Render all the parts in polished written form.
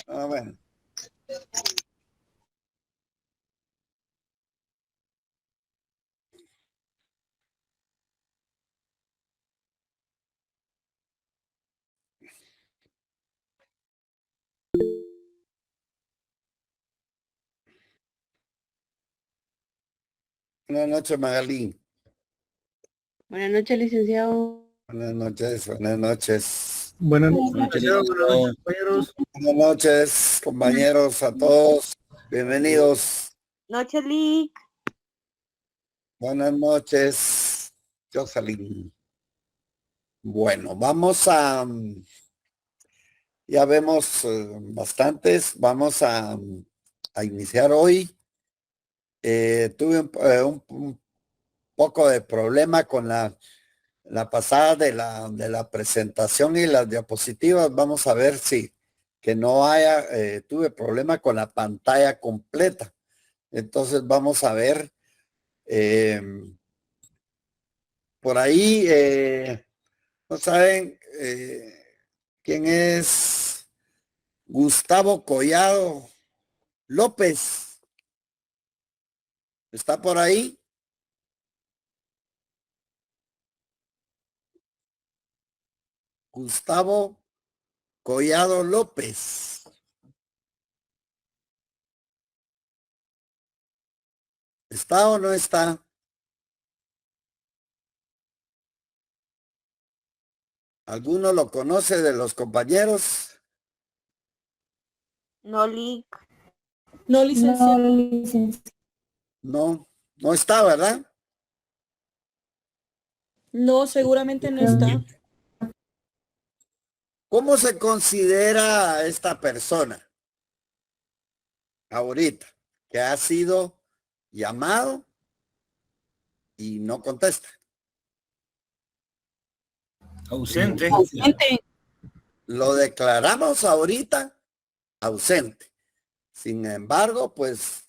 Ah, bueno. Buenas noches, Magalí. Buenas noches, licenciado. Buenas noches, buenas noches. Buenas noches, compañeros. Buenas noches, compañeros, a todos. Bienvenidos. Noche, Lick. Buenas noches, Jocelyn. Bueno, vamos a... Ya vemos bastantes. Vamos a iniciar hoy. Tuve un poco de problema con la pasada de la presentación y las diapositivas. Vamos a ver si que no haya, tuve problema con la pantalla completa. Entonces vamos a ver por ahí, no saben quién es Gustavo Collado López. ¿Está por ahí? Gustavo Collado López. ¿Está o no está? ¿Alguno lo conoce de los compañeros? No, Lick. No, licenciado. No, no está, ¿verdad? No, seguramente no está. ¿Cómo se considera esta persona ahorita que ha sido llamado y no contesta? Ausente. Lo declaramos ahorita ausente. Sin embargo, pues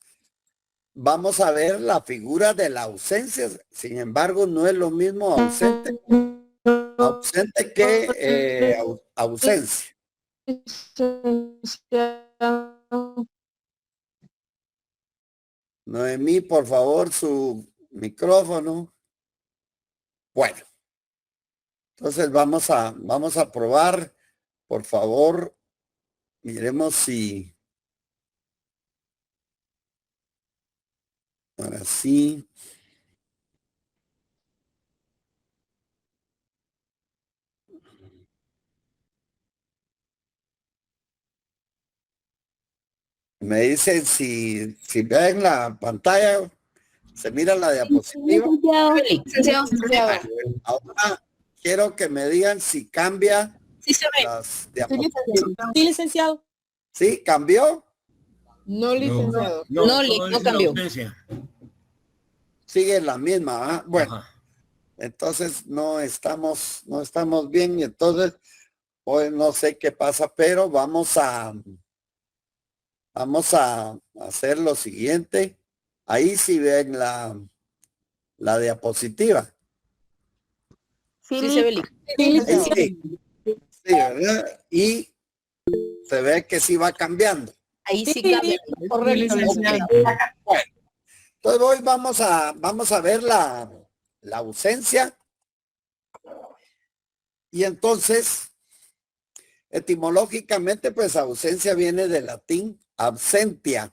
vamos a ver la figura de la ausencia. Sin embargo, no es lo mismo ausente que ausencia. Noemí, por favor, su micrófono. Bueno, entonces vamos a probar. Por favor, miremos si ahora sí. Me dicen si ven la pantalla, se mira la diapositiva. Ahora quiero que me digan si cambia las diapositivas. Sí, licenciado. ¿Sí? ¿Cambió? No, licenciado. No cambió. Sigue la misma, ¿ah? Bueno, Ajá. entonces no estamos bien y entonces hoy no sé qué pasa, pero vamos a hacer lo siguiente. Ahí sí ven la diapositiva. Sí, Sí, se ve, Lick. Sí, Ahí licenciado. sí. Sí, ¿verdad? Y se ve que sí va cambiando. Ahí Sí, cambia. correcto. Bueno, entonces hoy vamos a ver la ausencia. Y entonces, etimológicamente, pues ausencia viene del latín absentia,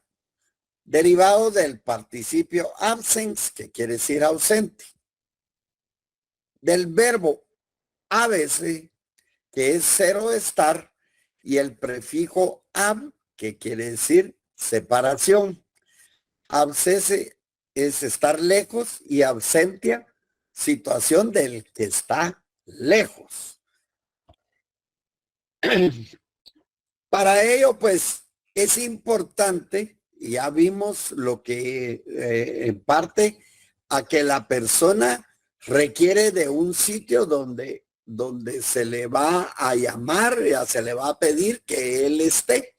derivado del participio absens, que quiere decir ausente, del verbo abese, que es cero estar, y el prefijo ab, que quiere decir separación. Abscese es estar lejos y absentia, situación del que está lejos. Para ello, pues, es importante, y ya vimos lo que en parte a que la persona requiere de un sitio donde se le va a llamar, ya se le va a pedir que él esté.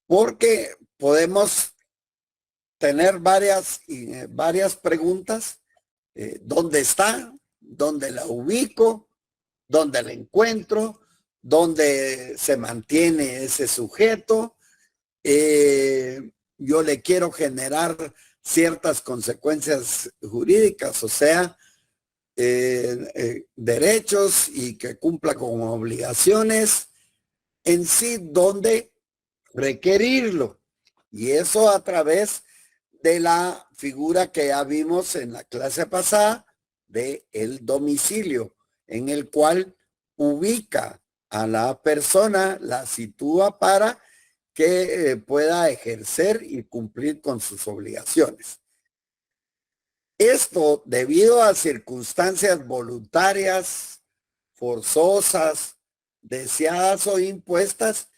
Porque podemos tener varias preguntas. ¿Dónde está? ¿Dónde la ubico? ¿Dónde la encuentro? dónde se mantiene ese sujeto. Yo le quiero generar ciertas consecuencias jurídicas, o sea, derechos y que cumpla con obligaciones en sí, donde requerirlo. Y eso a través de la figura que ya vimos en la clase pasada de el domicilio, en el cual ubica a la persona, la sitúa para que pueda ejercer y cumplir con sus obligaciones. Esto debido a circunstancias voluntarias, forzosas, deseadas o impuestas,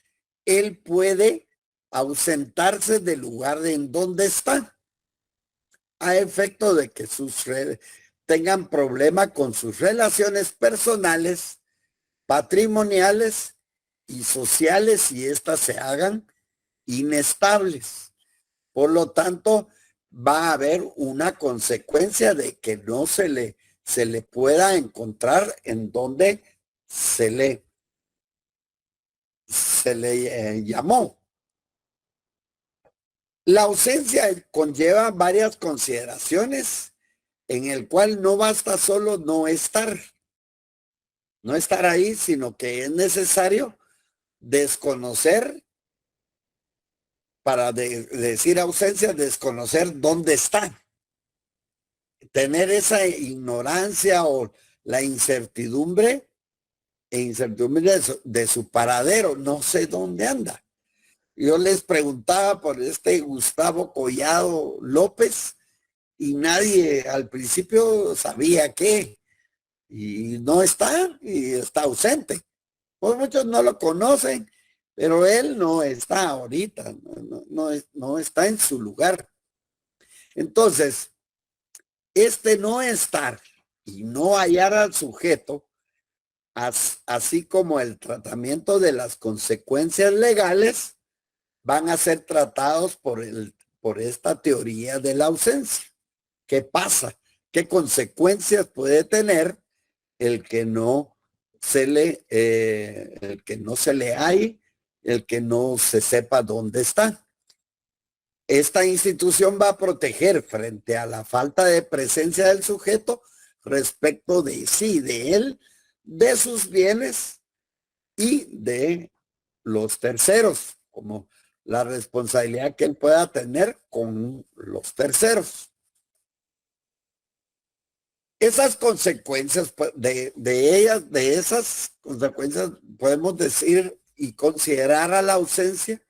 él puede ausentarse del lugar en donde está, a efecto de que tengan problema con sus relaciones personales, patrimoniales y sociales, y éstas se hagan inestables. Por lo tanto, va a haber una consecuencia de que no se le pueda encontrar en donde se le llamó. La ausencia conlleva varias consideraciones, en el cual no basta solo no estar ahí, sino que es necesario desconocer, para decir ausencia, desconocer dónde está. Tener esa ignorancia o la incertidumbre de su paradero, no sé dónde anda. Yo les preguntaba por este Gustavo Collado López y nadie al principio sabía qué, y no está, y está ausente. Pues muchos no lo conocen, pero él no está ahorita, no está en su lugar. Entonces, este no estar y no hallar al sujeto, así como el tratamiento de las consecuencias legales, van a ser tratados por esta teoría de la ausencia. ¿Qué pasa? ¿Qué consecuencias puede tener el que no se le hay, el que no se sepa dónde está? Esta institución va a proteger frente a la falta de presencia del sujeto respecto de sí, de él, de sus bienes y de los terceros, como la responsabilidad que él pueda tener con los terceros. Esas consecuencias de esas consecuencias podemos decir y considerar a la ausencia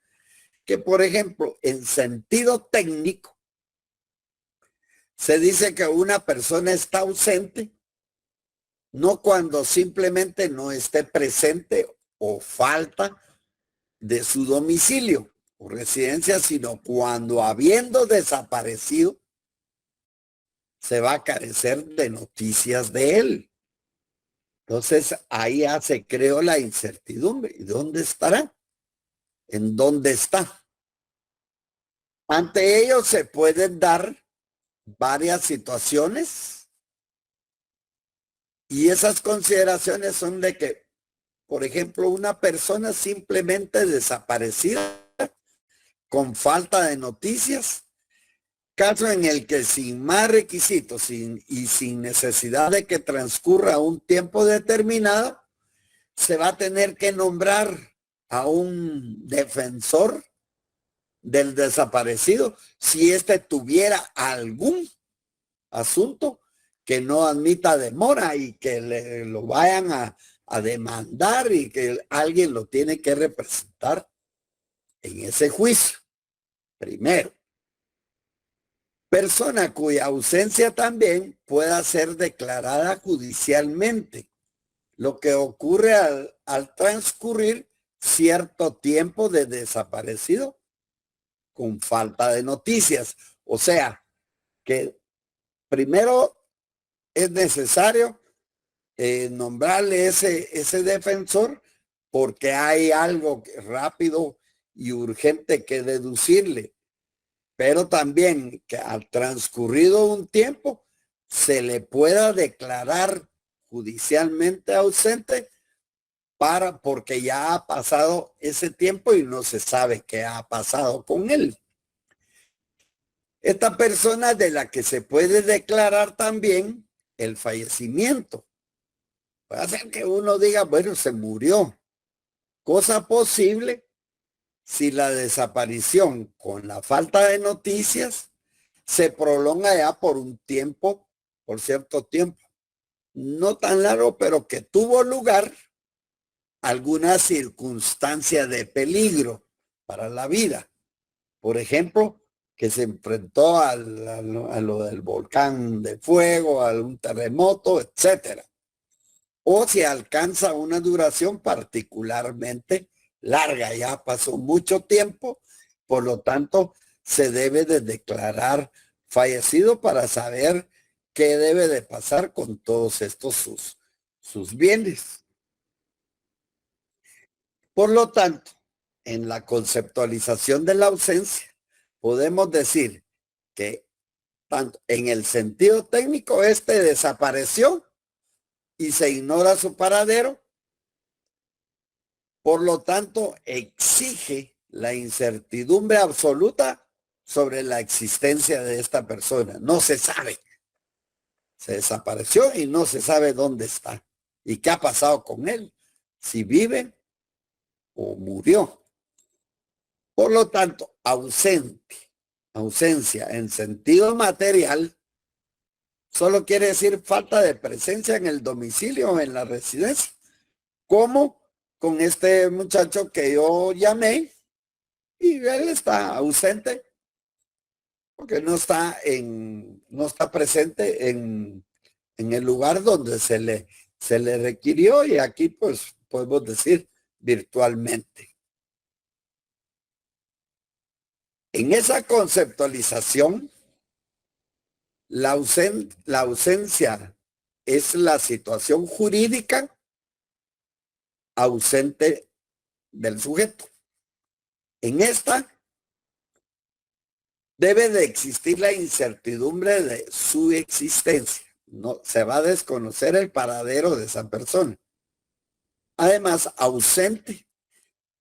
que, por ejemplo, en sentido técnico, se dice que una persona está ausente no cuando simplemente no esté presente o falta de su domicilio o residencia, sino cuando, habiendo desaparecido, se va a carecer de noticias de él. Entonces ahí ya se creó la incertidumbre. ¿Y dónde estará? ¿En dónde está? Ante ello se pueden dar varias situaciones, y esas consideraciones son de que, por ejemplo, una persona simplemente desaparecida con falta de noticias, caso en el que sin más requisitos y sin necesidad de que transcurra un tiempo determinado, se va a tener que nombrar a un defensor del desaparecido si éste tuviera algún asunto que no admita demora y que lo vayan a demandar y que alguien lo tiene que representar en ese juicio. Primero, persona cuya ausencia también pueda ser declarada judicialmente, lo que ocurre al transcurrir cierto tiempo de desaparecido con falta de noticias. O sea, que primero es necesario nombrarle ese defensor porque hay algo rápido y urgente que deducirle, pero también que al transcurrido un tiempo se le pueda declarar judicialmente ausente porque ya ha pasado ese tiempo y no se sabe qué ha pasado con él. Esta persona de la que se puede declarar también el fallecimiento. Puede ser que uno diga, bueno, se murió. Cosa posible si la desaparición con la falta de noticias se prolonga ya por un tiempo, por cierto tiempo. No tan largo, pero que tuvo lugar alguna circunstancia de peligro para la vida. Por ejemplo, que se enfrentó a lo del volcán de fuego, a un terremoto, etcétera. O si alcanza una duración particularmente larga, ya pasó mucho tiempo, por lo tanto, se debe de declarar fallecido para saber qué debe de pasar con todos estos sus bienes. Por lo tanto, en la conceptualización de la ausencia, podemos decir que tanto en el sentido técnico, este desapareció y se ignora su paradero. Por lo tanto, exige la incertidumbre absoluta sobre la existencia de esta persona. No se sabe. Se desapareció y no se sabe dónde está y qué ha pasado con él, si vive o murió. Por lo tanto, ausencia en sentido material, solo quiere decir falta de presencia en el domicilio o en la residencia, como con este muchacho que yo llamé y él está ausente porque no está presente en el lugar donde se le requirió, y aquí pues podemos decir virtualmente. En esa conceptualización, la ausencia es la situación jurídica ausente del sujeto. En esta debe de existir la incertidumbre de su existencia. No se va a desconocer el paradero de esa persona. Además, ausente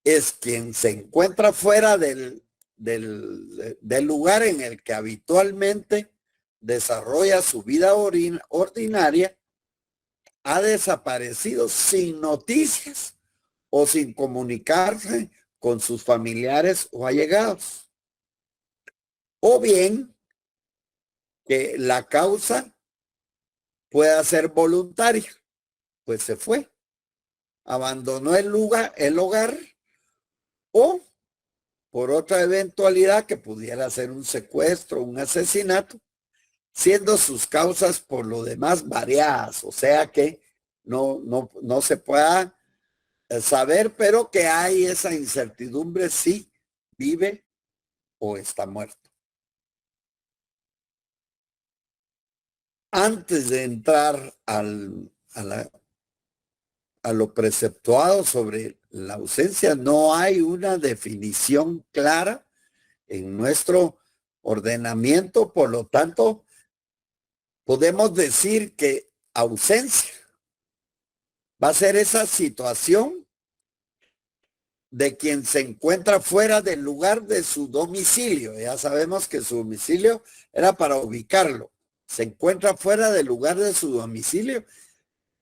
es quien se encuentra fuera del lugar en el que habitualmente desarrolla su vida ordinaria, ha desaparecido sin noticias o sin comunicarse con sus familiares o allegados. O bien que la causa pueda ser voluntaria, pues se fue, abandonó el hogar, o por otra eventualidad que pudiera ser un secuestro, un asesinato, siendo sus causas por lo demás variadas, o sea que no se pueda saber, pero que hay esa incertidumbre si vive o está muerto. Antes de entrar a lo preceptuado sobre la ausencia, no hay una definición clara en nuestro ordenamiento, por lo tanto, podemos decir que ausencia va a ser esa situación de quien se encuentra fuera del lugar de su domicilio. Ya sabemos que su domicilio era para ubicarlo. Se encuentra fuera del lugar de su domicilio,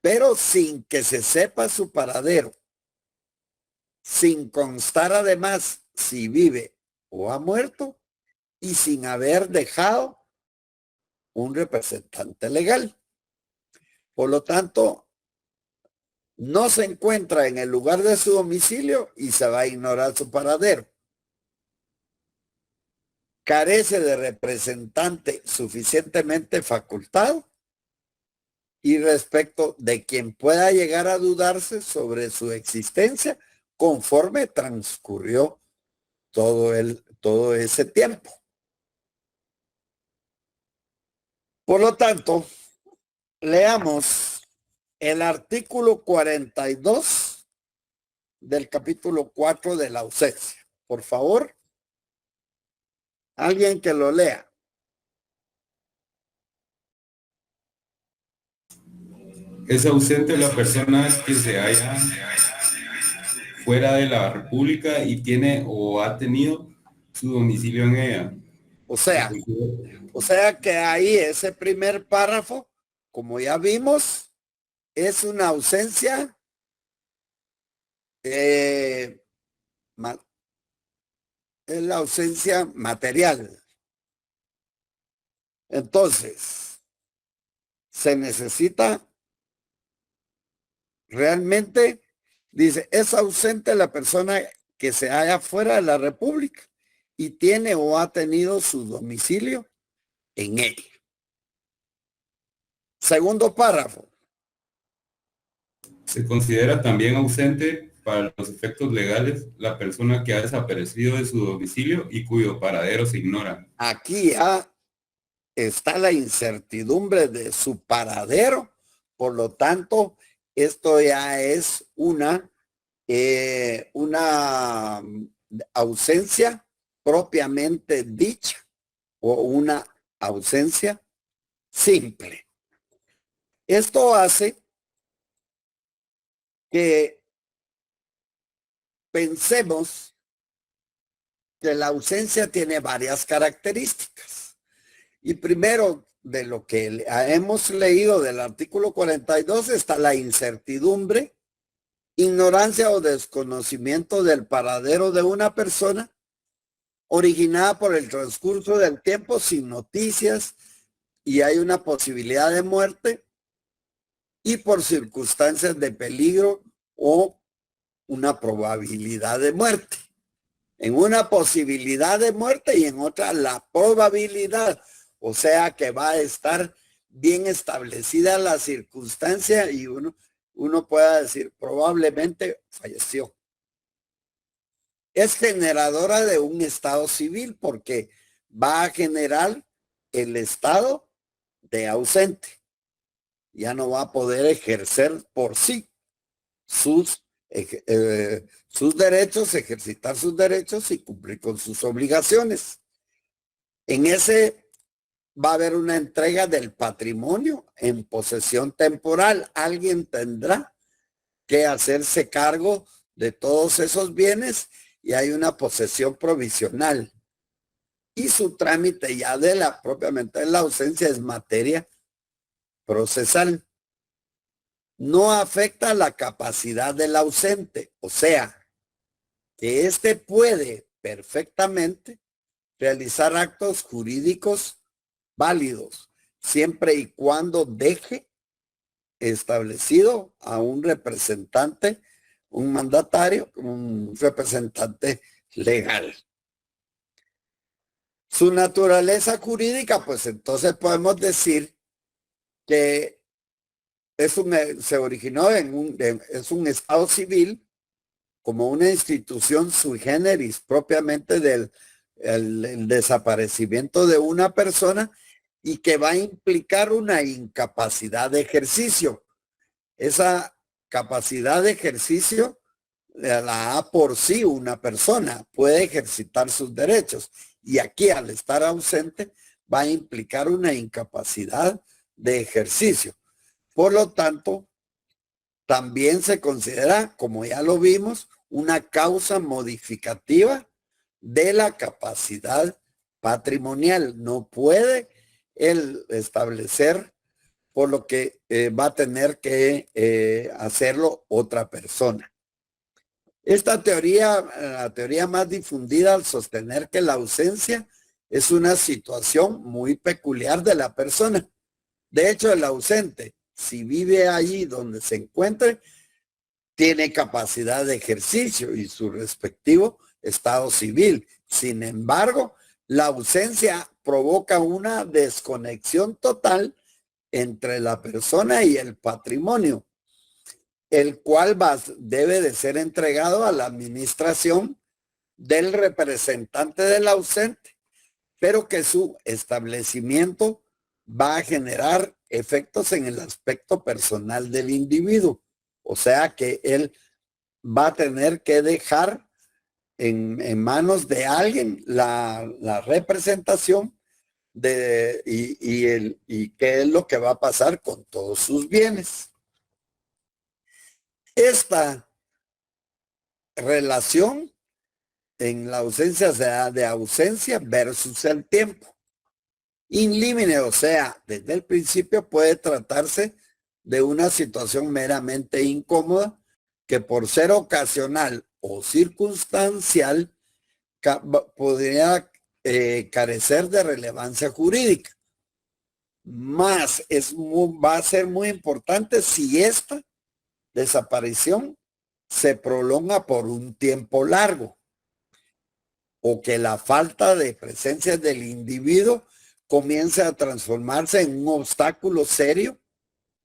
pero sin que se sepa su paradero, sin constar además si vive o ha muerto y sin haber dejado un representante legal. Por lo tanto, no se encuentra en el lugar de su domicilio y se va a ignorar su paradero. Carece de representante suficientemente facultado y respecto de quien pueda llegar a dudarse sobre su existencia conforme transcurrió todo ese tiempo. Por lo tanto, leamos el artículo 42 del capítulo 4 de la ausencia. Por favor, alguien que lo lea. Es ausente la persona que se halla fuera de la República y tiene o ha tenido su domicilio en ella. O sea que ahí ese primer párrafo, como ya vimos, es una ausencia es la ausencia material. Entonces, se necesita realmente, dice, es ausente la persona que se halla fuera de la República y tiene o ha tenido su domicilio en ella. Segundo párrafo. Se considera también ausente para los efectos legales la persona que ha desaparecido de su domicilio y cuyo paradero se ignora. Aquí ya está la incertidumbre de su paradero, por lo tanto, esto ya es una ausencia propiamente dicha o una ausencia simple. Esto hace que pensemos que la ausencia tiene varias características. Y primero, de lo que hemos leído del artículo 42 está la incertidumbre, ignorancia o desconocimiento del paradero de una persona originada por el transcurso del tiempo sin noticias y hay una posibilidad de muerte y por circunstancias de peligro o una probabilidad de muerte. En una posibilidad de muerte y en otra la probabilidad. O sea que va a estar bien establecida la circunstancia y uno pueda decir probablemente falleció. Es generadora de un estado civil porque va a generar el estado de ausente. Ya no va a poder ejercer por sí sus derechos, ejercitar sus derechos y cumplir con sus obligaciones. En ese va a haber una entrega del patrimonio en posesión temporal. Alguien tendrá que hacerse cargo de todos esos bienes y hay una posesión provisional. Y su trámite ya propiamente de la ausencia es materia procesal. No afecta la capacidad del ausente, o sea, que éste puede perfectamente realizar actos jurídicos válidos, siempre y cuando deje establecido a un representante, un mandatario, un representante legal. Su naturaleza jurídica, pues entonces podemos decir que se originó es un estado civil como una institución sui generis propiamente del el desaparecimiento de una persona y que va a implicar una incapacidad de ejercicio. Esa capacidad de ejercicio la da por sí una persona, puede ejercitar sus derechos y aquí al estar ausente va a implicar una incapacidad de ejercicio. Por lo tanto, también se considera, como ya lo vimos, una causa modificativa de la capacidad patrimonial. No puede él establecer, por lo que va a tener que hacerlo otra persona. Esta teoría, la teoría más difundida al sostener que la ausencia es una situación muy peculiar de la persona. De hecho, el ausente, si vive allí donde se encuentre, tiene capacidad de ejercicio y su respectivo estado civil. Sin embargo, la ausencia provoca una desconexión total entre la persona y el patrimonio, el cual debe de ser entregado a la administración del representante del ausente, pero que su establecimiento va a generar efectos en el aspecto personal del individuo. O sea que él va a tener que dejar en manos de alguien la representación y qué es lo que va a pasar con todos sus bienes. Esta relación en la ausencia se da de ausencia versus el tiempo. In limine, o sea, desde el principio puede tratarse de una situación meramente incómoda que por ser ocasional o circunstancial podría carecer de relevancia jurídica. Más va a ser muy importante si esta desaparición se prolonga por un tiempo largo o que la falta de presencia del individuo comience a transformarse en un obstáculo serio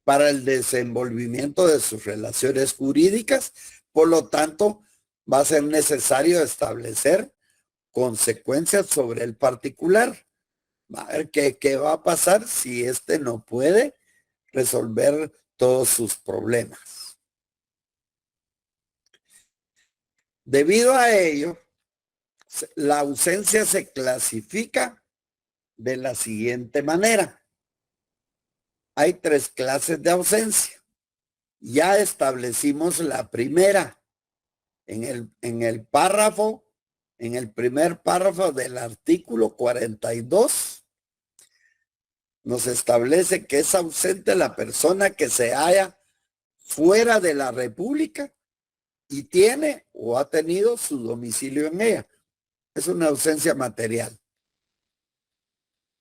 para el desenvolvimiento de sus relaciones jurídicas. Por lo tanto, va a ser necesario establecer consecuencias sobre el particular. A ver qué va a pasar si éste no puede resolver todos sus problemas. Debido a ello, la ausencia se clasifica de la siguiente manera. Hay 3 clases de ausencia. Ya establecimos la primera en el primer párrafo del artículo 42. Nos establece que es ausente la persona que se halla fuera de la República y tiene o ha tenido su domicilio en ella. Es una ausencia material.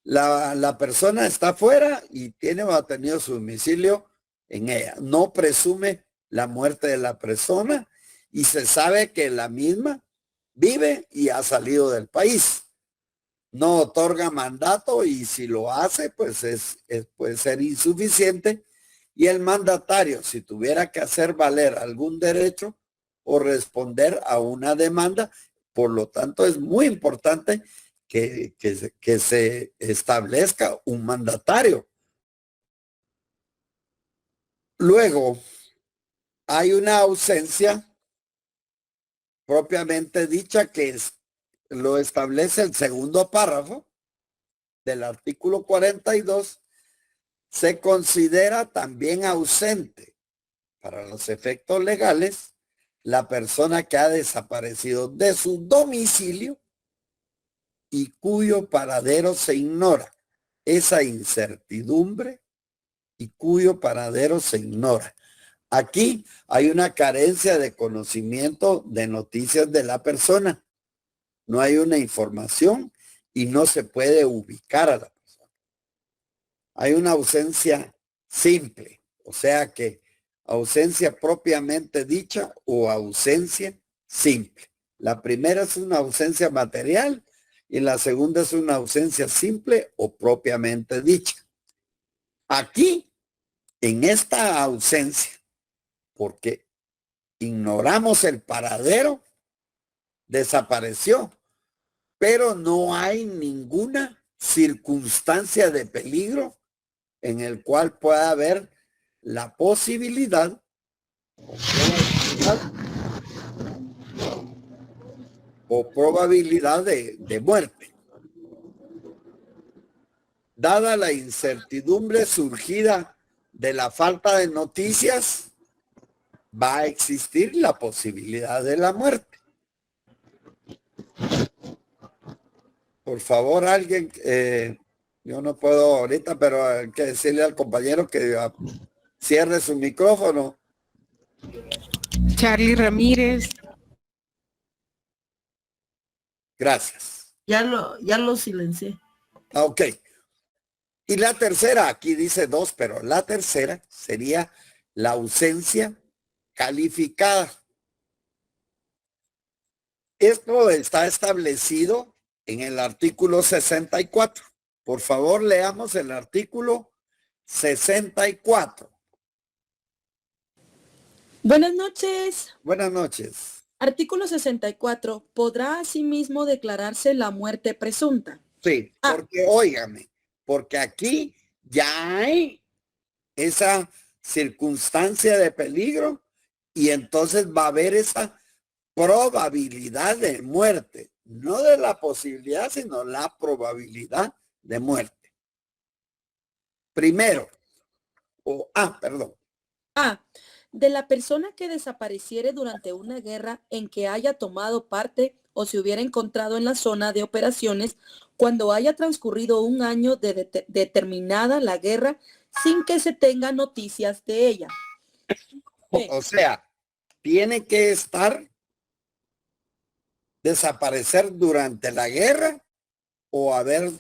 La persona está fuera y tiene o ha tenido su domicilio en ella. No presume la muerte de la persona y se sabe que la misma vive y ha salido del país. No otorga mandato y si lo hace, pues puede ser insuficiente. Y el mandatario, si tuviera que hacer valer algún derecho o responder a una demanda, por lo tanto es muy importante que se establezca un mandatario. Luego, hay una ausencia propiamente dicha que lo establece el segundo párrafo del artículo 42. Se considera también ausente para los efectos legales la persona que ha desaparecido de su domicilio y cuyo paradero se ignora. Esa incertidumbre y cuyo paradero se ignora. Aquí hay una carencia de conocimiento de noticias de la persona. No hay una información y no se puede ubicar a la persona. Hay una ausencia simple, o sea que ausencia propiamente dicha o ausencia simple. La primera es una ausencia material y la segunda es una ausencia simple o propiamente dicha. Aquí, en esta ausencia, porque ignoramos el paradero, desapareció, pero no hay ninguna circunstancia de peligro en el cual pueda haber la posibilidad o probabilidad de muerte. Dada la incertidumbre surgida de la falta de noticias, va a existir la posibilidad de la muerte. Por favor, alguien, yo no puedo ahorita, pero hay que decirle al compañero que cierre su micrófono. Charlie Ramírez. Gracias. Ya lo silencié. Ok. Y la tercera, aquí dice 2, pero la tercera sería la ausencia calificada. Esto está establecido en el artículo 64. Por favor, leamos el artículo 64. Buenas noches. Buenas noches. Artículo 64. ¿Podrá asimismo declararse la muerte presunta? Sí, porque óigame, porque aquí ya hay esa circunstancia de peligro y entonces va a haber esa probabilidad de muerte, no de la posibilidad, sino la probabilidad de muerte. Primero, perdón. De la persona que desapareciere durante una guerra en que haya tomado parte o se hubiera encontrado en la zona de operaciones cuando haya transcurrido un año de determinada la guerra sin que se tenga noticias de ella. O sea, tiene que estar desaparecer durante la guerra o haber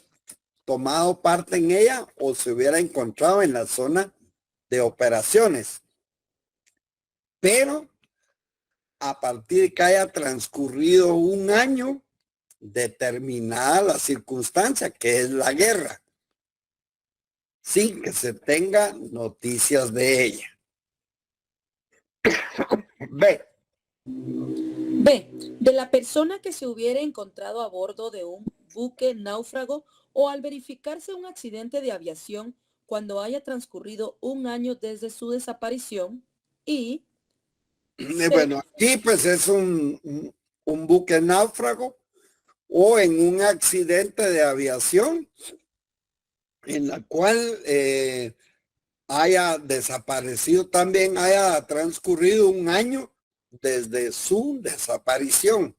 tomado parte en ella o se hubiera encontrado en la zona de operaciones. Pero a partir de que haya transcurrido un año, determinada la circunstancia, que es la guerra, sin que se tenga noticias de ella. B. B. De la persona que se hubiera encontrado a bordo de un buque náufrago o al verificarse un accidente de aviación cuando haya transcurrido un año desde su desaparición. Y bueno, aquí pues es un buque náufrago o en un accidente de aviación en la cual haya desaparecido también, haya transcurrido un año desde su desaparición.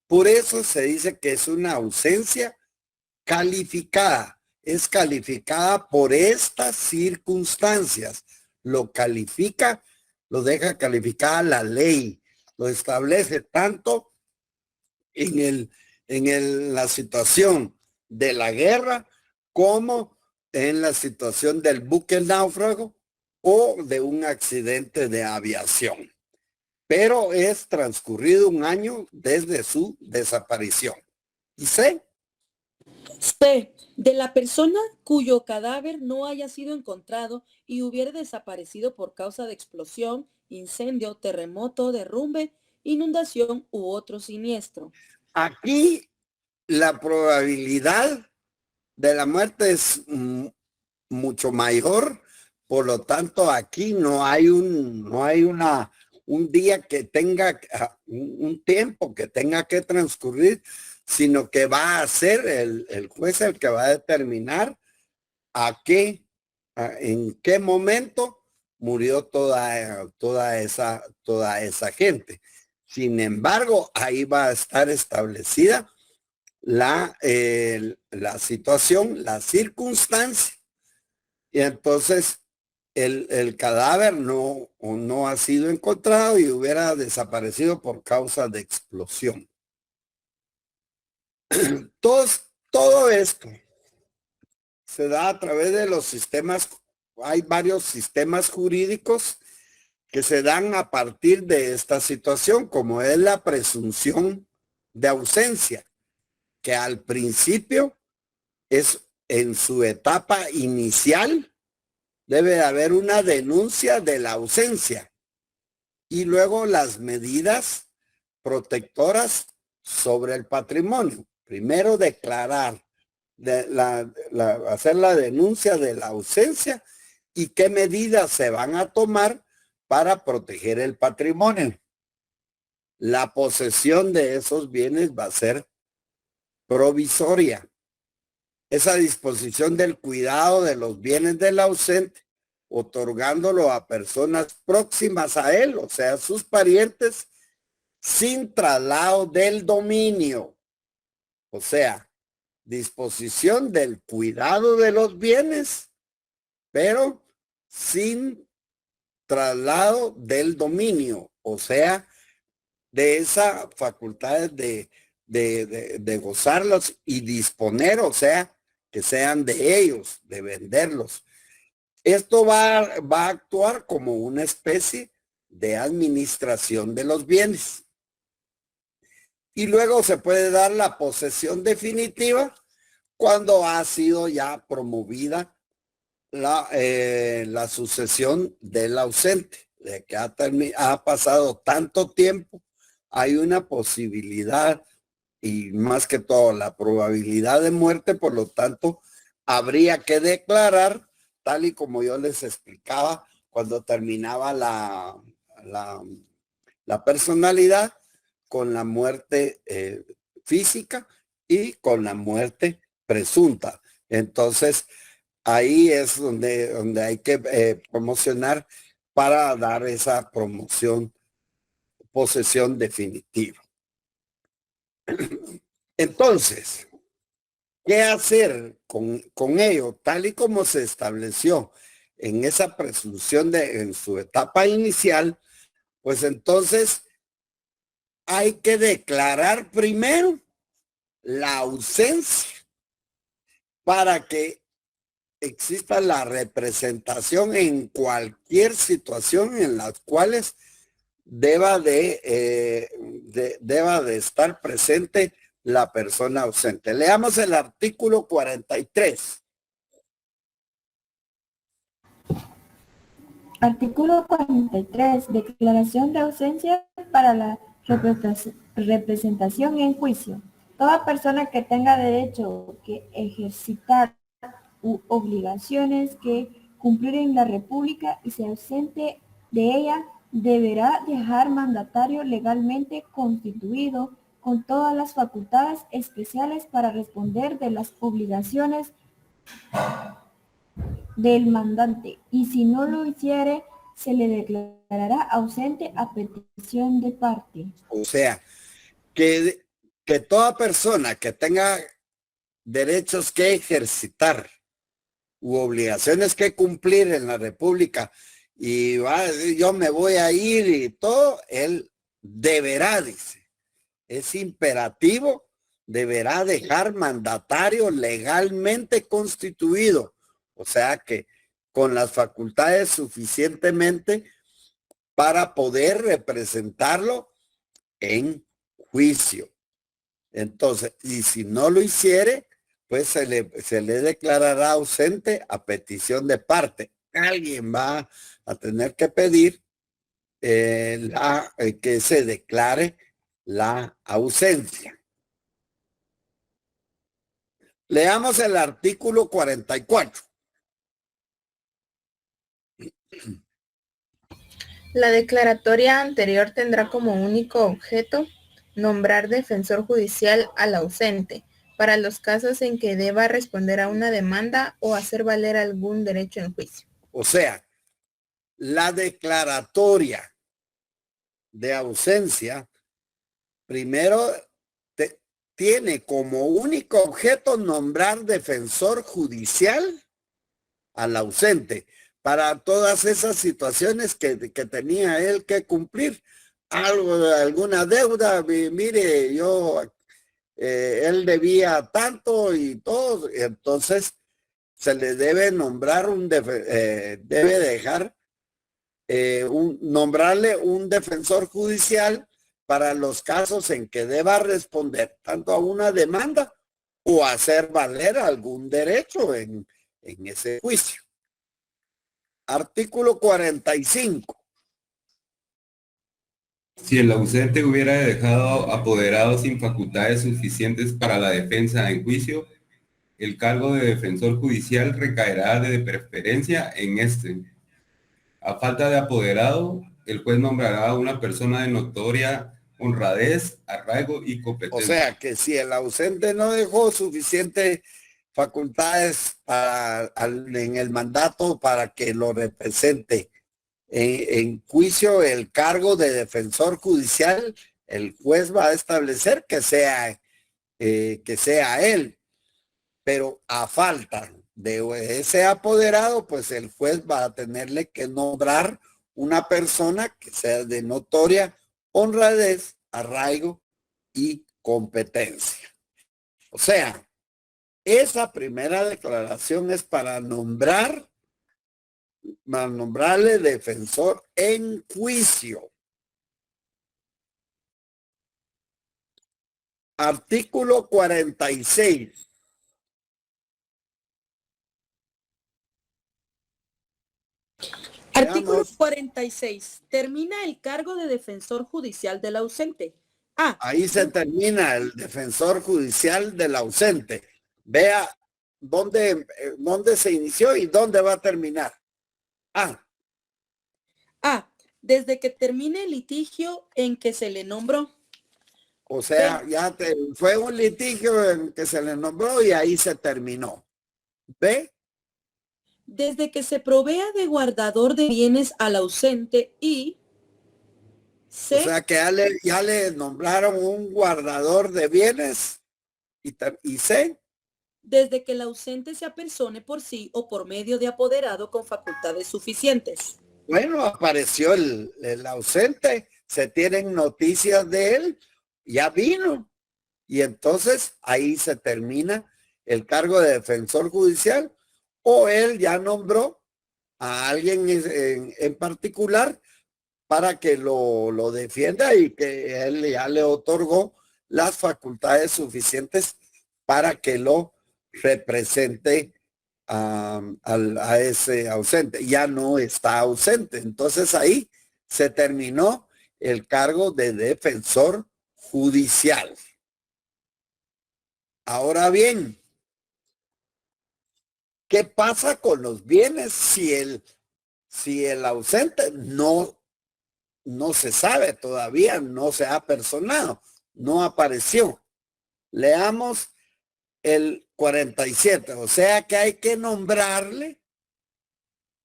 Por eso se dice que es una ausencia calificada. Es calificada por estas circunstancias. Lo califica, lo deja calificada la ley. Lo establece tanto en la situación de la guerra como en la situación del buque náufrago o de un accidente de aviación. Pero es transcurrido un año desde su desaparición. ¿Y C? C. De la persona cuyo cadáver no haya sido encontrado y hubiera desaparecido por causa de explosión, incendio, terremoto, derrumbe, inundación u otro siniestro. Aquí la probabilidad de la muerte es mucho mayor, por lo tanto aquí no hay un día que tenga, un tiempo que tenga que transcurrir, sino que va a ser el juez el que va a determinar en qué momento murió toda esa gente. Sin embargo, ahí va a estar establecida la situación, la circunstancia. Y entonces el cadáver no ha sido encontrado y hubiera desaparecido por causa de explosión. Todo esto se da a través de los sistemas. Hay varios sistemas jurídicos que se dan a partir de esta situación, como es la presunción de ausencia, que al principio es en su etapa inicial, debe haber una denuncia de la ausencia y luego las medidas protectoras sobre el patrimonio. Primero declarar, hacer la denuncia de la ausencia y qué medidas se van a tomar para proteger el patrimonio. La posesión de esos bienes va a ser provisoria. Esa disposición del cuidado de los bienes del ausente, otorgándolo a personas próximas a él, o sea, sus parientes, sin traslado del dominio. O sea, disposición del cuidado de los bienes, pero sin traslado del dominio, o sea, de esa facultad de gozarlos y disponer, o sea, que sean de ellos, de venderlos. Esto va a actuar como una especie de administración de los bienes. Y luego se puede dar la posesión definitiva cuando ha sido ya promovida la sucesión del ausente, de que ha pasado tanto tiempo, hay una posibilidad y más que todo la probabilidad de muerte, por lo tanto, habría que declarar, tal y como yo les explicaba cuando terminaba la personalidad, con la muerte física y con la muerte presunta. Entonces, ahí es donde hay que promocionar para dar esa promoción, posesión definitiva. Entonces, ¿qué hacer con ello? Tal y como se estableció en esa presunción en su etapa inicial, pues entonces hay que declarar primero la ausencia para que exista la representación en cualquier situación en las cuales deba de estar presente la persona ausente. Leamos el artículo 43. Artículo 43. Declaración de ausencia para la representación en juicio. Toda persona que tenga derecho que ejercitar obligaciones que cumplir en la República y se ausente de ella, deberá dejar mandatario legalmente constituido con todas las facultades especiales para responder de las obligaciones del mandante, y si no lo hiciere, se le declarará ausente a petición de parte. O sea, que toda persona que tenga derechos que ejercitar u obligaciones que cumplir en la República y yo me voy a ir y todo, él deberá, dice, es imperativo, deberá dejar mandatario legalmente constituido, o sea que con las facultades suficientemente para poder representarlo en juicio. Entonces, y si no lo hiciere, pues se le declarará ausente a petición de parte. Alguien va a tener que pedir que se declare la ausencia. Leamos el artículo 44. La declaratoria anterior tendrá como único objeto nombrar defensor judicial al ausente para los casos en que deba responder a una demanda o hacer valer algún derecho en juicio. O sea, la declaratoria de ausencia primero tiene como único objeto nombrar defensor judicial al ausente para todas esas situaciones que tenía él que cumplir. Alguna deuda, mire, él debía tanto y todo, entonces se le debe nombrar nombrarle un defensor judicial para los casos en que deba responder tanto a una demanda o hacer valer algún derecho en ese juicio. Artículo 45. Si el ausente hubiera dejado apoderado sin facultades suficientes para la defensa en juicio, el cargo de defensor judicial recaerá de preferencia en este. A falta de apoderado, el juez nombrará a una persona de notoria honradez, arraigo y competencia. O sea que si el ausente no dejó suficientes facultades en el mandato para que lo represente en juicio, el cargo de defensor judicial, el juez va a establecer que sea él, pero a falta de ese apoderado, pues el juez va a tenerle que nombrar una persona que sea de notoria honradez, arraigo y competencia. O sea, esa primera declaración es para nombrarle defensor en juicio. Artículo 46. Artículo 46. Termina el cargo de defensor judicial del ausente. Ahí se termina el defensor judicial del ausente. Vea dónde se inició y dónde va a terminar. Desde que termine el litigio en que se le nombró. O sea, fue un litigio en que se le nombró y ahí se terminó. ¿Ve? desde que se provea de guardador de bienes al ausente y O sea que ya le nombraron un guardador de bienes y C. desde que el ausente se apersone por sí o por medio de apoderado con facultades suficientes. Bueno, apareció el ausente, se tienen noticias de él, ya vino. Y entonces ahí se termina el cargo de defensor judicial, o él ya nombró a alguien en particular para que lo defienda y que él ya le otorgó las facultades suficientes para que lo represente a ese ausente. Ya no está ausente. Entonces ahí se terminó el cargo de defensor judicial. Ahora bien, ¿qué pasa con los bienes si el ausente no se sabe todavía, no se ha personado, no apareció? Leamos el 47, o sea que hay que nombrarle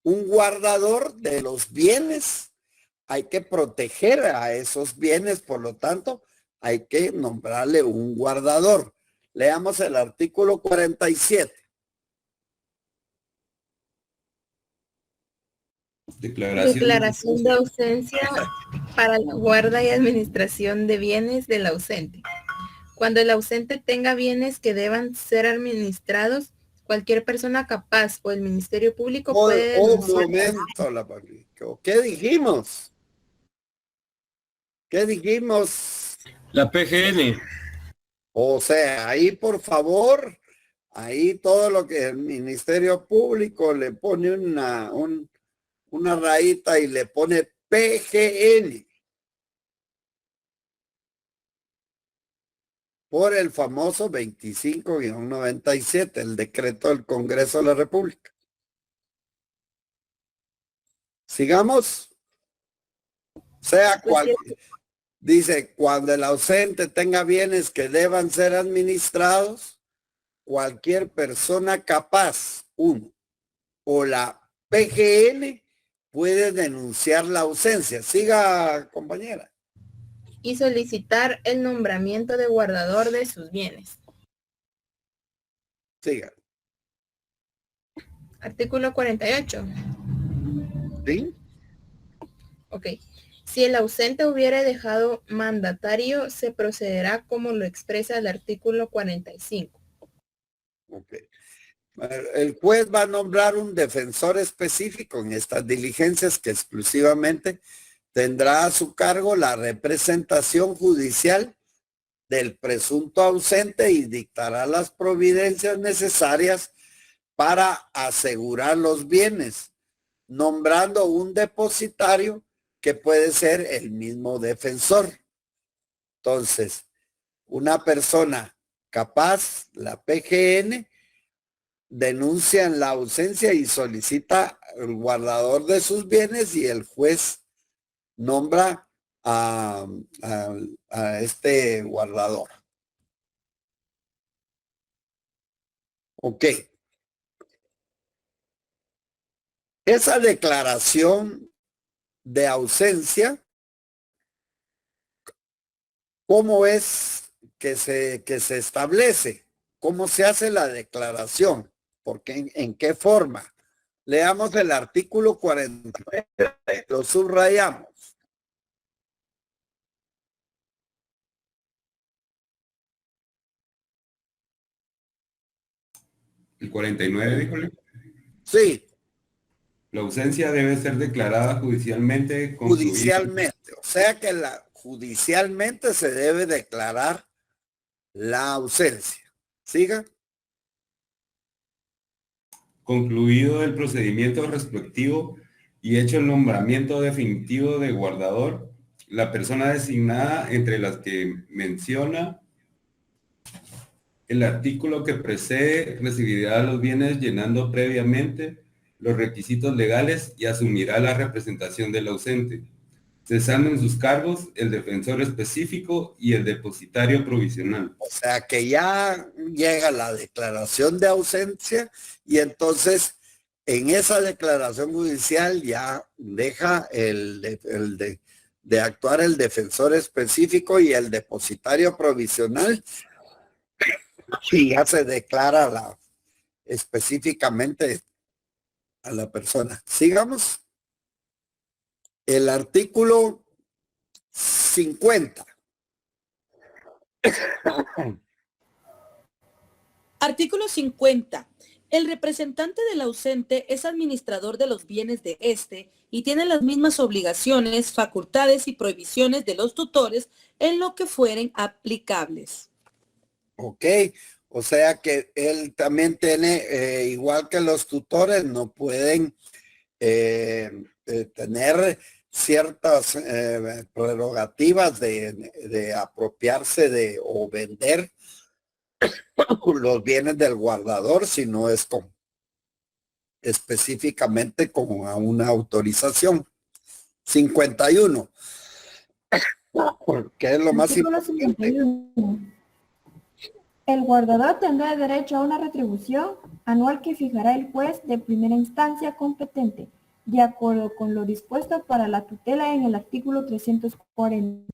un guardador de los bienes, hay que proteger a esos bienes, por lo tanto, hay que nombrarle un guardador. Leamos el artículo 47. Declaración de ausencia para la guarda y administración de bienes del ausente. Cuando el ausente tenga bienes que deban ser administrados, cualquier persona capaz o el Ministerio Público puede... Un momento, ¿qué dijimos? ¿Qué dijimos? La PGN. O sea, ahí por favor, ahí todo lo que el Ministerio Público le pone una rayita y le pone PGN. Por el famoso 25-97, el decreto del Congreso de la República. Sigamos. Sea cual, dice, cuando el ausente tenga bienes que deban ser administrados, cualquier persona capaz, uno, o la PGN puede denunciar la ausencia. Siga, compañera. Y solicitar el nombramiento de guardador de sus bienes. Siga. Artículo 48. ¿Sí? Ok. Si el ausente hubiere dejado mandatario, se procederá como lo expresa el artículo 45. Ok. El juez va a nombrar un defensor específico en estas diligencias que exclusivamente tendrá a su cargo la representación judicial del presunto ausente y dictará las providencias necesarias para asegurar los bienes, nombrando un depositario que puede ser el mismo defensor. Entonces, una persona capaz, la PGN, denuncia en la ausencia y solicita el guardador de sus bienes y el juez nombra a este guardador. Ok. Esa declaración de ausencia, ¿cómo es que se establece? ¿Cómo se hace la declaración? Porque ¿en qué forma? Leamos el artículo 49, lo subrayamos. El 49, díjole. Sí. La ausencia debe ser declarada judicialmente. Judicialmente. O sea que judicialmente se debe declarar la ausencia. Siga. Concluido el procedimiento respectivo y hecho el nombramiento definitivo de guardador, la persona designada entre las que menciona el artículo que precede recibirá los bienes llenando previamente los requisitos legales y asumirá la representación del ausente, cesando en sus cargos el defensor específico y el depositario provisional. O sea que ya llega la declaración de ausencia y entonces en esa declaración judicial ya deja de actuar el defensor específico y el depositario provisional, y ya se declara específicamente a la persona. Sigamos. El artículo 50. Artículo 50. El representante del ausente es administrador de los bienes de éste y tiene las mismas obligaciones, facultades y prohibiciones de los tutores en lo que fueren aplicables. Ok, o sea que él también tiene, igual que los tutores, no pueden tener ciertas prerrogativas de apropiarse o vender los bienes del guardador, si no es específicamente con una autorización. 51. ¿Qué es lo más importante? 51. El guardador tendrá derecho a una retribución anual que fijará el juez de primera instancia competente, de acuerdo con lo dispuesto para la tutela en el artículo 340.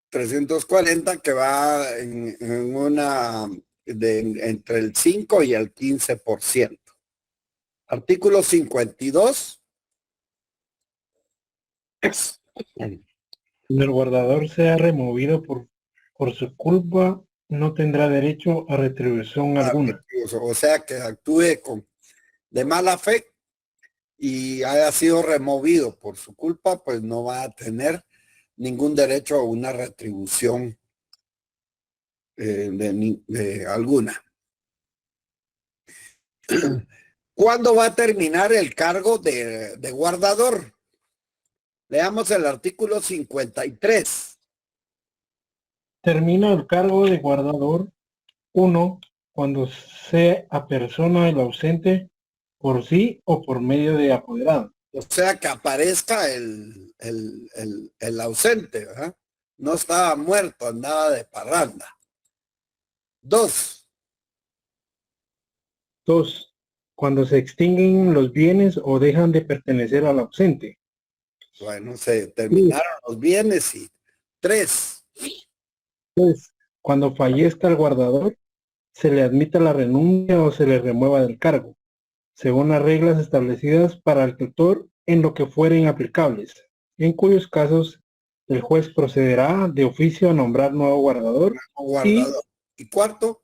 340, que va en una entre el 5 y el 15%. Artículo 52. Cuando el guardador sea removido por su culpa, no tendrá derecho a retribución alguna. O sea, que actúe de mala fe y haya sido removido por su culpa, pues no va a tener ningún derecho a una retribución de alguna. ¿Cuándo va a terminar el cargo de guardador? Leamos el artículo 53. Termina el cargo de guardador 1 cuando sea apersona el ausente por sí o por medio de apoderado. O sea, que aparezca el ausente, ¿verdad? No estaba muerto, andaba de parranda. 2. Cuando se extinguen los bienes o dejan de pertenecer al ausente. Bueno, se terminaron los bienes. Y 3. Cuando fallezca el guardador, se le admita la renuncia o se le remueva del cargo, según las reglas establecidas para el tutor en lo que fueren aplicables, en cuyos casos el juez procederá de oficio a nombrar nuevo guardador. Y 4.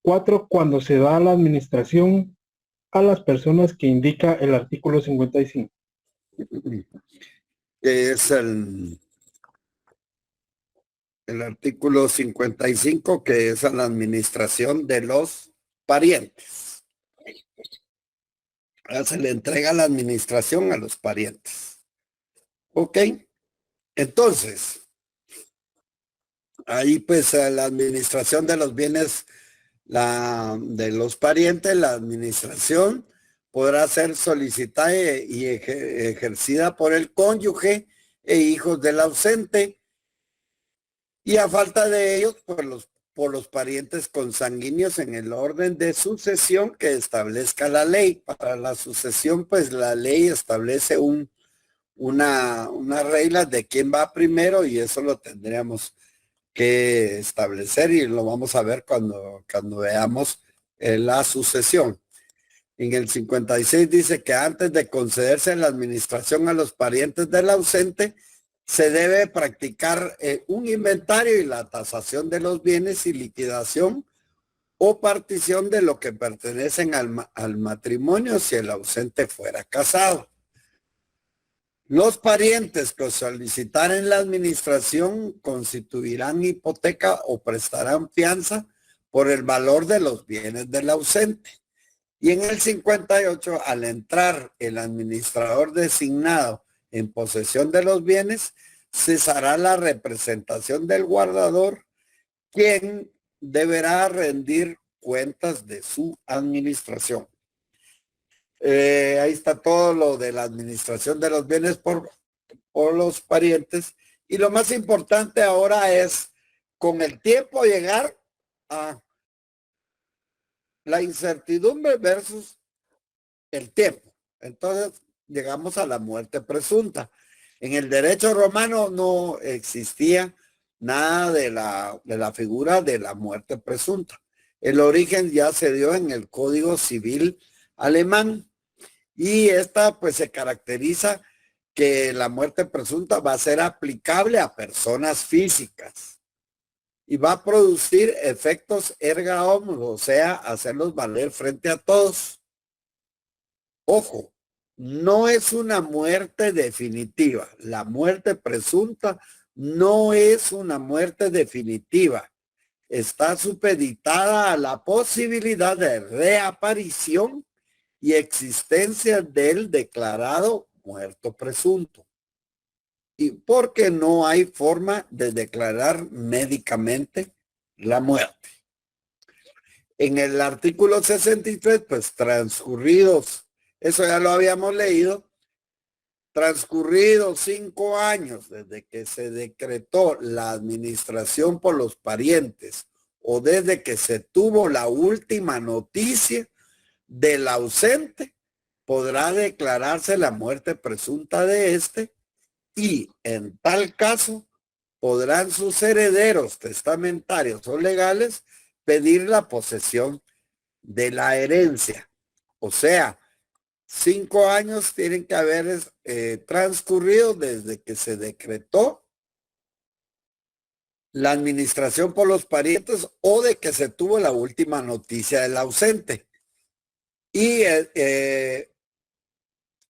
4. Cuando se da la administración a las personas que indica el artículo 55. Que es el artículo 55, que es a la administración de los parientes. Ahora se le entrega la administración a los parientes. Ok. Entonces, ahí pues la administración de los bienes de los parientes, la administración podrá ser solicitada y ejercida por el cónyuge e hijos del ausente, y a falta de ellos por los parientes consanguíneos en el orden de sucesión que establezca la ley. Para la sucesión, pues la ley establece una regla de quién va primero, y eso lo tendríamos que establecer y lo vamos a ver cuando veamos la sucesión. En el 56 dice que antes de concederse la administración a los parientes del ausente, se debe practicar un inventario y la tasación de los bienes y liquidación o partición de lo que pertenecen al matrimonio si el ausente fuera casado. Los parientes que solicitaren la administración constituirán hipoteca o prestarán fianza por el valor de los bienes del ausente. Y en el 58, al entrar el administrador designado en posesión de los bienes, cesará la representación del guardador, quien deberá rendir cuentas de su administración. Ahí está todo lo de la administración de los bienes por los parientes. Y lo más importante ahora es, con el tiempo, llegar a la incertidumbre versus el tiempo. Entonces llegamos a la muerte presunta. En el derecho romano no existía nada de la figura de la muerte presunta. El origen ya se dio en el Código Civil alemán y esta pues se caracteriza que la muerte presunta va a ser aplicable a personas físicas y va a producir efectos erga omnes, o sea, hacerlos valer frente a todos. Ojo, no es una muerte definitiva. La muerte presunta no es una muerte definitiva. Está supeditada a la posibilidad de reaparición y existencia del declarado muerto presunto. Y porque no hay forma de declarar médicamente la muerte. En el artículo 63, pues transcurridos, eso ya lo habíamos leído, transcurridos 5 años desde que se decretó la administración por los parientes o desde que se tuvo la última noticia del ausente, podrá declararse la muerte presunta de éste y en tal caso podrán sus herederos testamentarios o legales pedir la posesión de la herencia. O sea, 5 años tienen que haber transcurrido desde que se decretó la administración por los parientes o de que se tuvo la última noticia del ausente. Y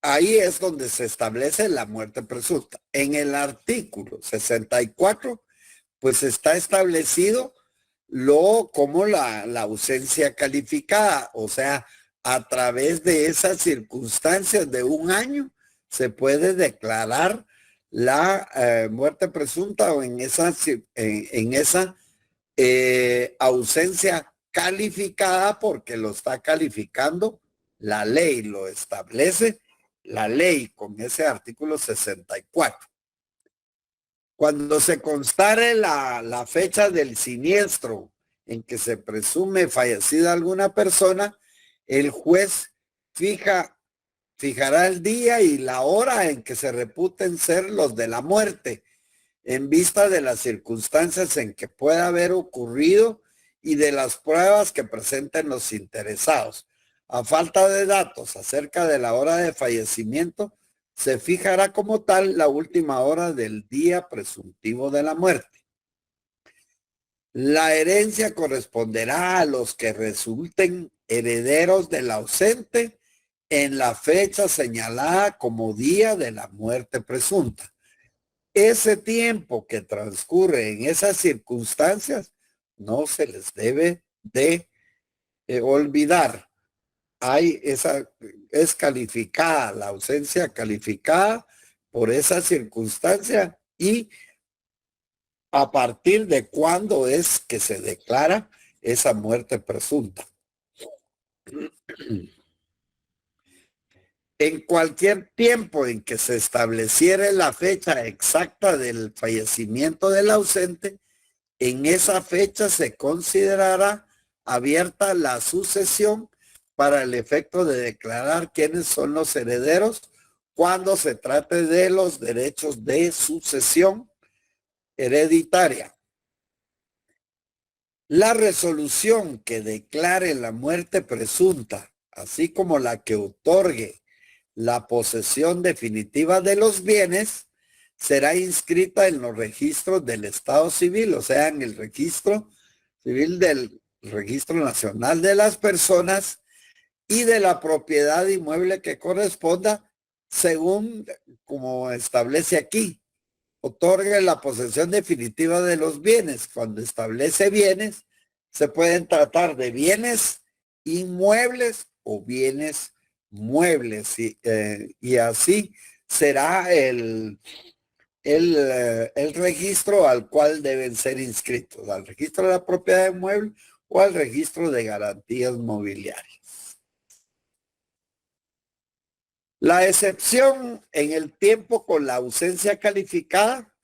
ahí es donde se establece la muerte presunta. En el artículo 64, pues está establecido como la ausencia calificada, o sea, a través de esas circunstancias de 1 año se puede declarar la muerte presunta o en esa ausencia calificada, porque lo está calificando la ley, lo establece la ley con ese artículo 64. Cuando se constare la fecha del siniestro en que se presume fallecida alguna persona, el juez fijará el día y la hora en que se reputen ser los de la muerte, en vista de las circunstancias en que pueda haber ocurrido y de las pruebas que presenten los interesados. A falta de datos acerca de la hora de fallecimiento, se fijará como tal la última hora del día presuntivo de la muerte. La herencia corresponderá a los que resulten herederos del ausente en la fecha señalada como día de la muerte presunta. Ese tiempo que transcurre en esas circunstancias no se les debe de olvidar. Es calificada, la ausencia calificada por esa circunstancia y a partir de cuándo es que se declara esa muerte presunta. En cualquier tiempo en que se estableciera la fecha exacta del fallecimiento del ausente, en esa fecha se considerará abierta la sucesión para el efecto de declarar quiénes son los herederos cuando se trate de los derechos de sucesión hereditaria. La resolución que declare la muerte presunta, así como la que otorgue la posesión definitiva de los bienes, será inscrita en los registros del Estado Civil, o sea, en el registro civil del Registro Nacional de las Personas y de la propiedad inmueble que corresponda, según como establece aquí. Otorga la posesión definitiva de los bienes. Cuando establece bienes, se pueden tratar de bienes inmuebles o bienes muebles, y así será el registro al cual deben ser inscritos, al registro de la propiedad inmueble o al registro de garantías mobiliarias. La excepción en el tiempo con la ausencia calificada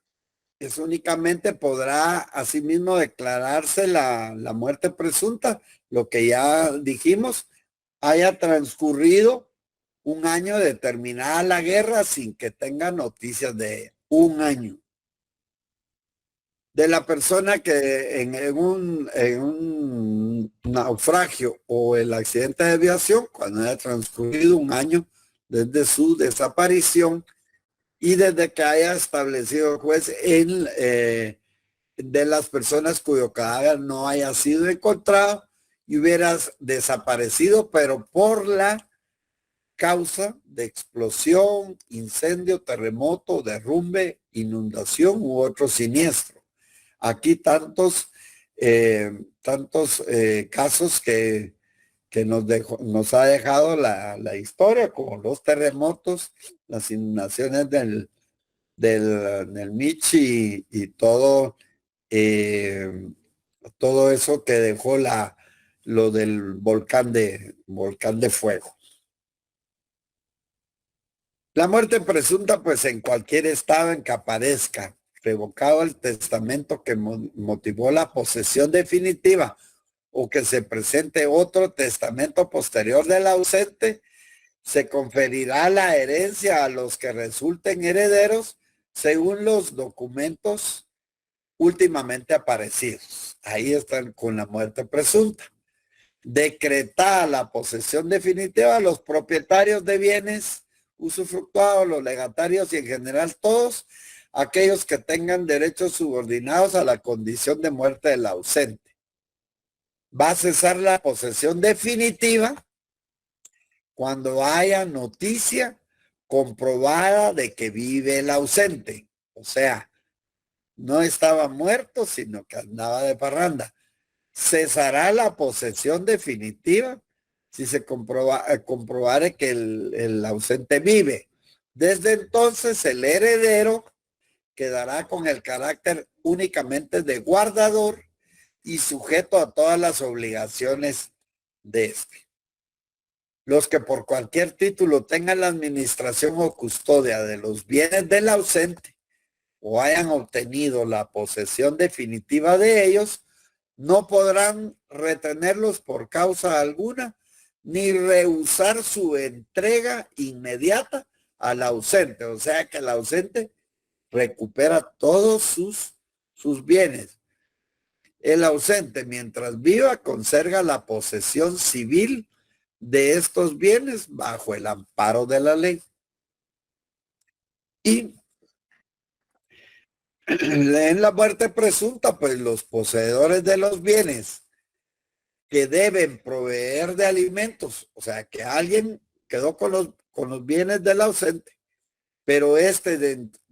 es únicamente podrá asimismo declararse la muerte presunta, lo que ya dijimos, haya transcurrido un año de terminada la guerra sin que tenga noticias de ella. Un año. De la persona que en un naufragio o el accidente de aviación, cuando haya transcurrido un año desde su desaparición y desde que haya establecido el juez de las personas cuyo cadáver no haya sido encontrado y hubieras desaparecido, pero por la causa de explosión, incendio, terremoto, derrumbe, inundación u otro siniestro. Aquí tantos casos que nos ha dejado la historia, como los terremotos, las inundaciones del Michi y todo eso que dejó lo del volcán de fuego. La muerte presunta, pues en cualquier estado en que aparezca, revocado el testamento que motivó la posesión definitiva o que se presente otro testamento posterior del ausente, se conferirá la herencia a los que resulten herederos según los documentos últimamente aparecidos. Ahí están con la muerte presunta. Decretada la posesión definitiva a los propietarios de bienes usufructuados, los legatarios y en general todos aquellos que tengan derechos subordinados a la condición de muerte del ausente. Va a cesar la posesión definitiva cuando haya noticia comprobada de que vive el ausente. O sea, no estaba muerto, sino que andaba de parranda. Cesará la posesión definitiva si se comprobare que el ausente vive. Desde entonces el heredero quedará con el carácter únicamente de guardador y sujeto a todas las obligaciones de este. Los que por cualquier título tengan la administración o custodia de los bienes del ausente o hayan obtenido la posesión definitiva de ellos, no podrán retenerlos por causa alguna, ni rehusar su entrega inmediata al ausente. O sea que el ausente recupera todos sus bienes. El ausente, mientras viva, conserva la posesión civil de estos bienes bajo el amparo de la ley. Y en la muerte presunta, pues los poseedores de los bienes que deben proveer de alimentos, o sea, que alguien quedó con los bienes del ausente, pero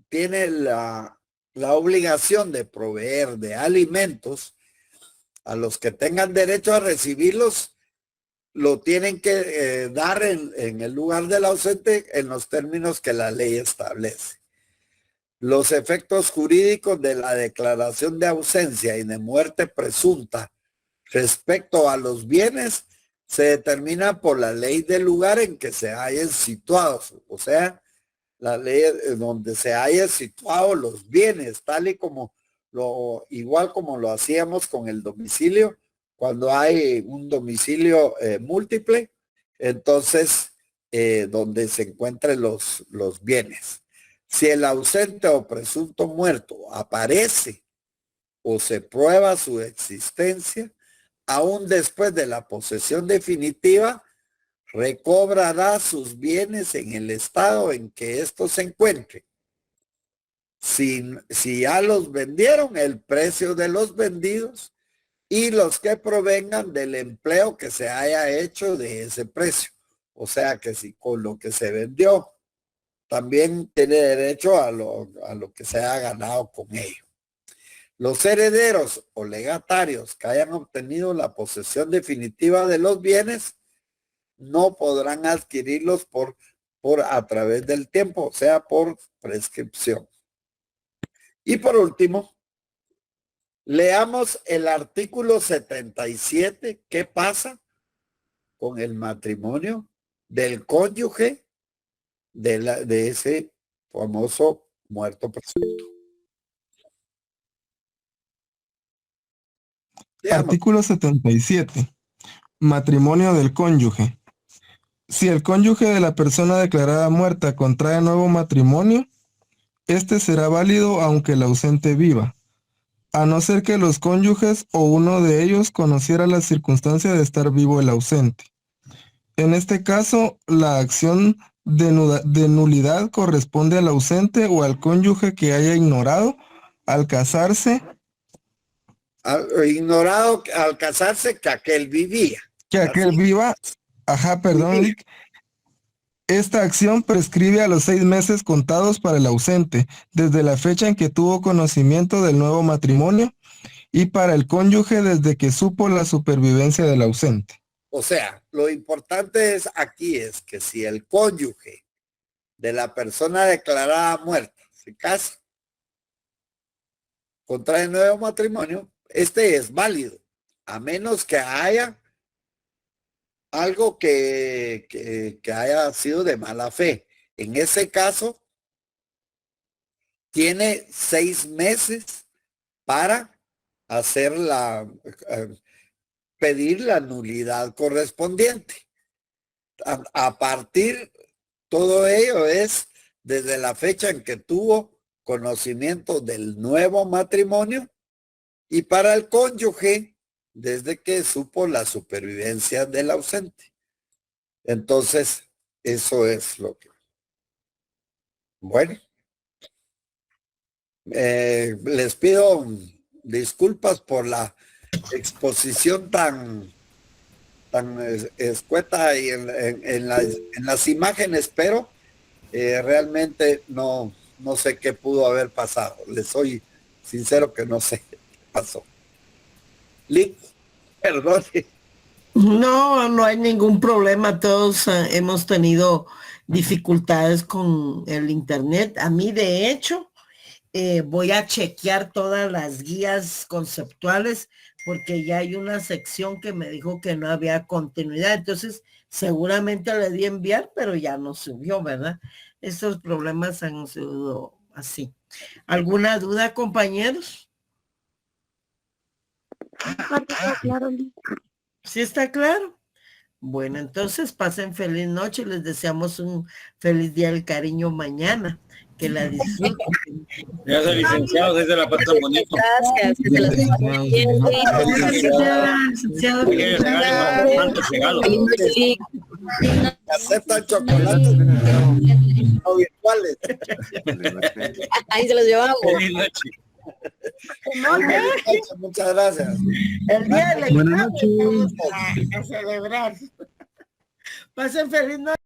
tiene la obligación de proveer de alimentos a los que tengan derecho a recibirlos, lo tienen que dar en el lugar del ausente en los términos que la ley establece. Los efectos jurídicos de la declaración de ausencia y de muerte presunta respecto a los bienes se determinan por la ley del lugar en que se hallen situados, o sea, la ley donde se hayan situado los bienes, tal y como igual como lo hacíamos con el domicilio, cuando hay un domicilio múltiple, entonces donde se encuentren los bienes. Si el ausente o presunto muerto aparece o se prueba su existencia, aún después de la posesión definitiva, recobrará sus bienes en el estado en que estos se encuentren. Si ya los vendieron, el precio de los vendidos y los que provengan del empleo que se haya hecho de ese precio. O sea que si con lo que se vendió, también tiene derecho a lo que se haya ganado con ello. Los herederos o legatarios que hayan obtenido la posesión definitiva de los bienes no podrán adquirirlos a través del tiempo, o sea, por prescripción. Y por último, leamos el artículo 77. ¿Qué pasa con el matrimonio del cónyuge de ese famoso muerto presunto? Artículo 77. Matrimonio del cónyuge. Si el cónyuge de la persona declarada muerta contrae nuevo matrimonio, este será válido aunque el ausente viva, a no ser que los cónyuges o uno de ellos conociera la circunstancia de estar vivo el ausente. En este caso, la acción de nulidad corresponde al ausente o al cónyuge que haya ignorado al casarse. Ignorado al casarse que aquel vivía. Que aquel viva. Ajá, perdón, Lick. Esta acción prescribe a los 6 meses contados para el ausente, desde la fecha en que tuvo conocimiento del nuevo matrimonio, y para el cónyuge desde que supo la supervivencia del ausente. O sea, lo importante aquí es que si el cónyuge de la persona declarada muerta se casa, contrae nuevo matrimonio, este es válido, a menos que haya algo que haya sido de mala fe. En ese caso, tiene 6 meses para hacer pedir la nulidad correspondiente. A partir, todo ello es desde la fecha en que tuvo conocimiento del nuevo matrimonio, y para el cónyuge desde que supo la supervivencia del ausente. Entonces, eso es lo que... Bueno, les pido disculpas por la exposición tan escueta y en las imágenes, pero realmente no sé qué pudo haber pasado. Les soy sincero que no sé qué pasó. Lick, perdón. No hay ningún problema. Todos hemos tenido dificultades con el internet. A mí, de hecho, voy a chequear todas las guías conceptuales porque ya hay una sección que me dijo que no había continuidad. Entonces, seguramente le di a enviar, pero ya no subió, ¿verdad? Estos problemas han sido así. ¿Alguna duda, compañeros? ¿Sí está claro? Bueno, entonces pasen feliz noche y les deseamos un feliz día del cariño mañana. Que la disfruten. Gracias, licenciado, desde la pata bonito. Gracias. Que se los pasen bien. Aceptan chocolates no virtuales. Ahí se los llevamos. Feliz noche. Muchas gracias. El día de la Buenas noches. a celebrar. Pasen feliz noche.